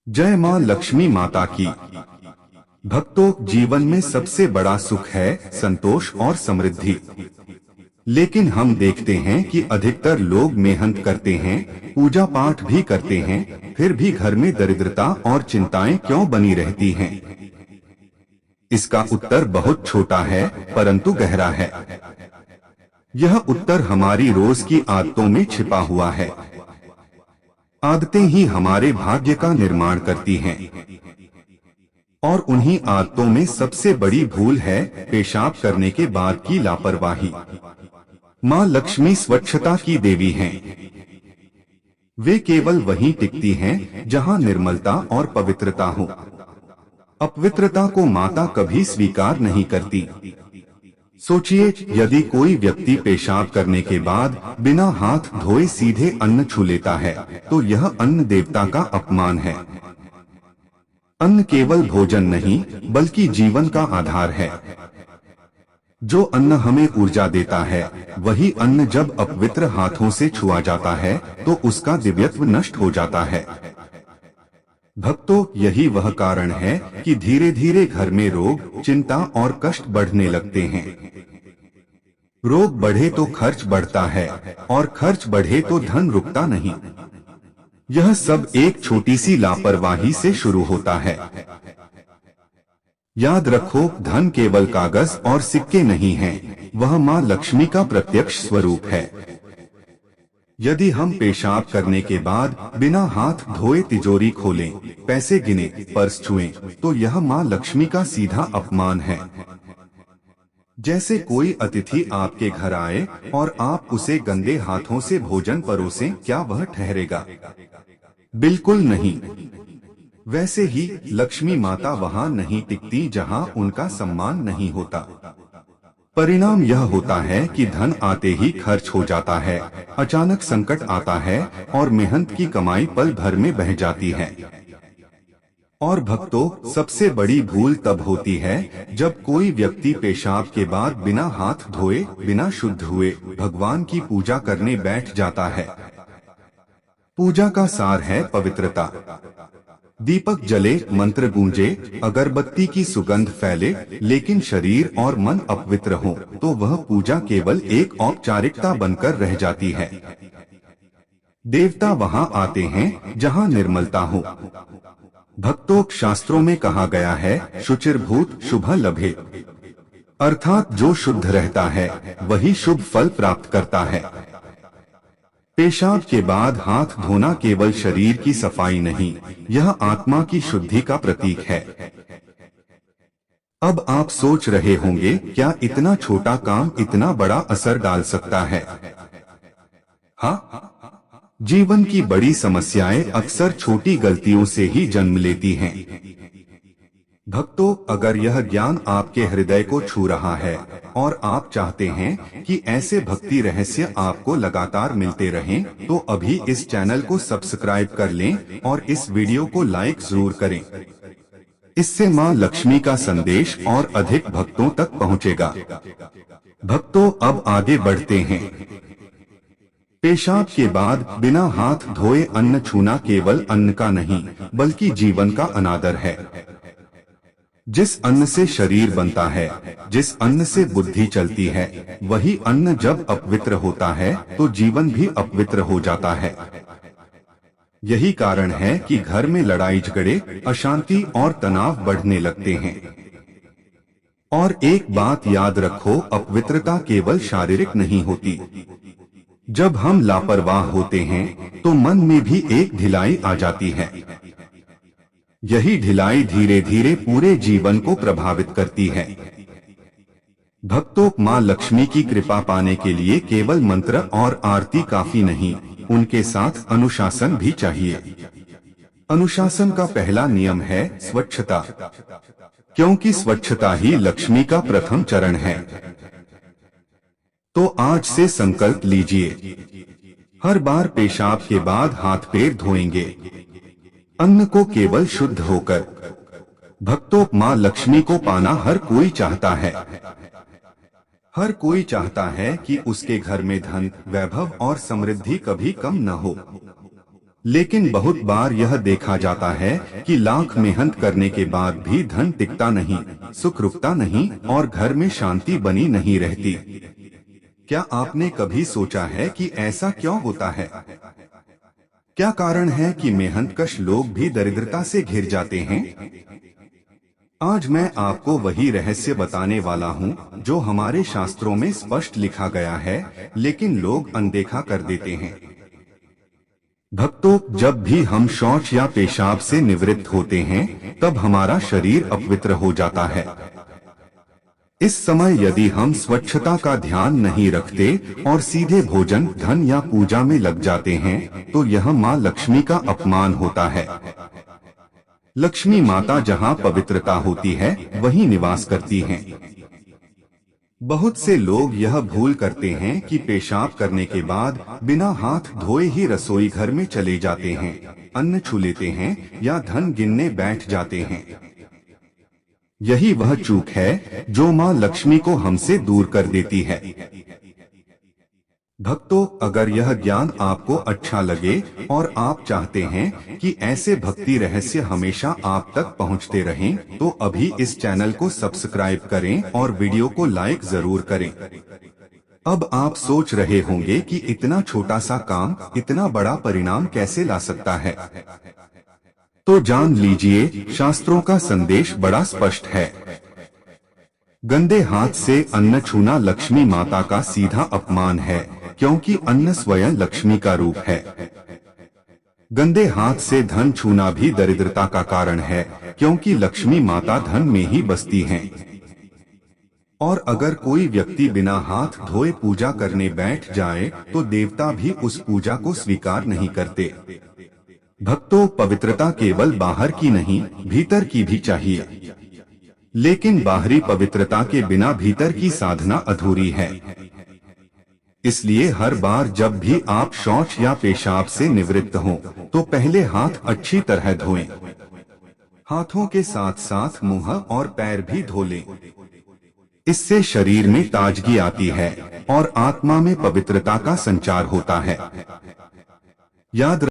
जय मां लक्ष्मी माता की। भक्तों, जीवन में सबसे बड़ा सुख है संतोष और समृद्धि। लेकिन हम देखते हैं कि अधिकतर लोग मेहनत करते हैं, पूजा पाठ भी करते हैं, फिर भी घर में दरिद्रता और चिंताएं क्यों बनी रहती हैं? इसका उत्तर बहुत छोटा है परंतु गहरा है। यह उत्तर हमारी रोज की आदतों में छिपा हुआ है। आदतें ही हमारे भाग्य का निर्माण करती हैं। और उन्हीं आदतों में सबसे बड़ी भूल है पेशाब करने के बाद की लापरवाही। मां लक्ष्मी स्वच्छता की देवी हैं। वे केवल वहीं टिकती हैं जहां निर्मलता और पवित्रता हो। अपवित्रता को माता कभी स्वीकार नहीं करती। सोचिए, यदि कोई व्यक्ति पेशाब करने के बाद बिना हाथ धोए सीधे अन्न छू लेता है तो यह अन्न देवता का अपमान है। अन्न केवल भोजन नहीं बल्कि जीवन का आधार है। जो अन्न हमें ऊर्जा देता है, वही अन्न जब अपवित्र हाथों से छुआ जाता है तो उसका दिव्यत्व नष्ट हो जाता है। भक्तों, यही वह कारण है कि धीरे धीरे घर में रोग, चिंता और कष्ट बढ़ने लगते हैं। रोग बढ़े तो खर्च बढ़ता है और खर्च बढ़े तो धन रुकता नहीं। यह सब एक छोटी सी लापरवाही से शुरू होता है। याद रखो, धन केवल कागज और सिक्के नहीं हैं, वह मां लक्ष्मी का प्रत्यक्ष स्वरूप है। यदि हम पेशाब करने के बाद बिना हाथ धोए तिजोरी खोलें, पैसे गिने, पर्स छुएं, तो यह मां लक्ष्मी का सीधा अपमान है। जैसे कोई अतिथि आपके घर आए और आप उसे गंदे हाथों से भोजन परोसें, क्या वह ठहरेगा? बिल्कुल नहीं। वैसे ही लक्ष्मी माता वहां नहीं टिकती जहां उनका सम्मान नहीं होता। परिणाम यह होता है कि धन आते ही खर्च हो जाता है, अचानक संकट आता है और मेहनत की कमाई पल भर में बह जाती है। और भक्तों, सबसे बड़ी भूल तब होती है जब कोई व्यक्ति पेशाब के बाद बिना हाथ धोए, बिना शुद्ध हुए भगवान की पूजा करने बैठ जाता है। पूजा का सार है पवित्रता। दीपक जले, मंत्र गूंजे, अगरबत्ती की सुगंध फैले, लेकिन शरीर और मन अपवित्र हो तो वह पूजा केवल एक औपचारिकता बनकर रह जाती है। देवता वहां आते हैं जहां निर्मलता हो। भक्तों, शास्त्रों में कहा गया है, शुचिर्भूत शुभ लभे, अर्थात जो शुद्ध रहता है वही शुभ फल प्राप्त करता है। पेशाब के बाद हाथ धोना केवल शरीर की सफाई नहीं, यह आत्मा की शुद्धि का प्रतीक है। अब आप सोच रहे होंगे, क्या इतना छोटा काम इतना बड़ा असर डाल सकता है? हाँ, जीवन की बड़ी समस्याएं अक्सर छोटी गलतियों से ही जन्म लेती हैं। भक्तों, अगर यह ज्ञान आपके हृदय को छू रहा है और आप चाहते हैं कि ऐसे भक्ति रहस्य आपको लगातार मिलते रहें, तो अभी इस चैनल को सब्सक्राइब कर लें और इस वीडियो को लाइक जरूर करें। इससे मां लक्ष्मी का संदेश और अधिक भक्तों तक पहुंचेगा। भक्तों, अब आगे बढ़ते हैं। पेशाब के बाद बिना हाथ धोए अन्न छूना केवल अन्न का नहीं बल्कि जीवन का अनादर है। जिस अन्न से शरीर बनता है, जिस अन्न से बुद्धि चलती है, वही अन्न जब अपवित्र होता है तो जीवन भी अपवित्र हो जाता है। यही कारण है कि घर में लड़ाई झगड़े, अशांति और तनाव बढ़ने लगते हैं। और एक बात याद रखो, अपवित्रता केवल शारीरिक नहीं होती। जब हम लापरवाह होते हैं तो मन में भी एक ढिलाई आ जाती है। यही ढिलाई धीरे धीरे पूरे जीवन को प्रभावित करती है। भक्तों, मां लक्ष्मी की कृपा पाने के लिए केवल मंत्र और आरती काफी नहीं, उनके साथ अनुशासन भी चाहिए। अनुशासन का पहला नियम है स्वच्छता, क्योंकि स्वच्छता ही लक्ष्मी का प्रथम चरण है। तो आज से संकल्प लीजिए, हर बार पेशाब के बाद हाथ पैर धोएंगे, अन्न को केवल शुद्ध होकर। भक्तों, मां लक्ष्मी को पाना हर कोई चाहता है। हर कोई चाहता है कि उसके घर में धन, वैभव और समृद्धि कभी कम न हो। लेकिन बहुत बार यह देखा जाता है कि लाख मेहनत करने के बाद भी धन टिकता नहीं, सुख रुकता नहीं और घर में शांति बनी नहीं रहती। क्या आपने कभी सोचा है कि ऐसा क्यों होता है? क्या कारण है कि मेहनतकश लोग भी दरिद्रता से घिर जाते हैं? आज मैं आपको वही रहस्य बताने वाला हूँ जो हमारे शास्त्रों में स्पष्ट लिखा गया है, लेकिन लोग अनदेखा कर देते हैं। भक्तों, जब भी हम शौच या पेशाब से निवृत्त होते हैं, तब हमारा शरीर अपवित्र हो जाता है। इस समय यदि हम स्वच्छता का ध्यान नहीं रखते और सीधे भोजन, धन या पूजा में लग जाते हैं, तो यह माँ लक्ष्मी का अपमान होता है। लक्ष्मी माता जहाँ पवित्रता होती है, वहीं निवास करती हैं। बहुत से लोग यह भूल करते हैं कि पेशाब करने के बाद बिना हाथ धोए ही रसोई घर में चले जाते हैं, अन्न छू लेते हैं या धन गिनने बैठ जाते हैं। यही वह चूक है जो माँ लक्ष्मी को हमसे दूर कर देती है। भक्तों, अगर यह ज्ञान आपको अच्छा लगे और आप चाहते हैं कि ऐसे भक्ति रहस्य हमेशा आप तक पहुंचते रहें, तो अभी इस चैनल को सब्सक्राइब करें और वीडियो को लाइक जरूर करें। अब आप सोच रहे होंगे कि इतना छोटा सा काम इतना बड़ा परिणाम कैसे ला सकता है? तो जान लीजिए, शास्त्रों का संदेश बड़ा स्पष्ट है। गंदे हाथ से अन्न छूना लक्ष्मी माता का सीधा अपमान है, क्योंकि अन्न स्वयं लक्ष्मी का रूप है। गंदे हाथ से धन छूना भी दरिद्रता का कारण है, क्योंकि लक्ष्मी माता धन में ही बसती हैं। और अगर कोई व्यक्ति बिना हाथ धोए पूजा करने बैठ जाए, तो देवता भी उस पूजा को स्वीकार नहीं करते। भक्तों, पवित्रता केवल बाहर की नहीं, भीतर की भी चाहिए। लेकिन बाहरी पवित्रता के बिना भीतर की साधना अधूरी है। इसलिए हर बार जब भी आप शौच या पेशाब से निवृत्त हों, तो पहले हाथ अच्छी तरह धोएं। हाथों के साथ साथ मुंह और पैर भी धो लें। इससे शरीर में ताजगी आती है और आत्मा में पवित्रता का संचार होता है। याद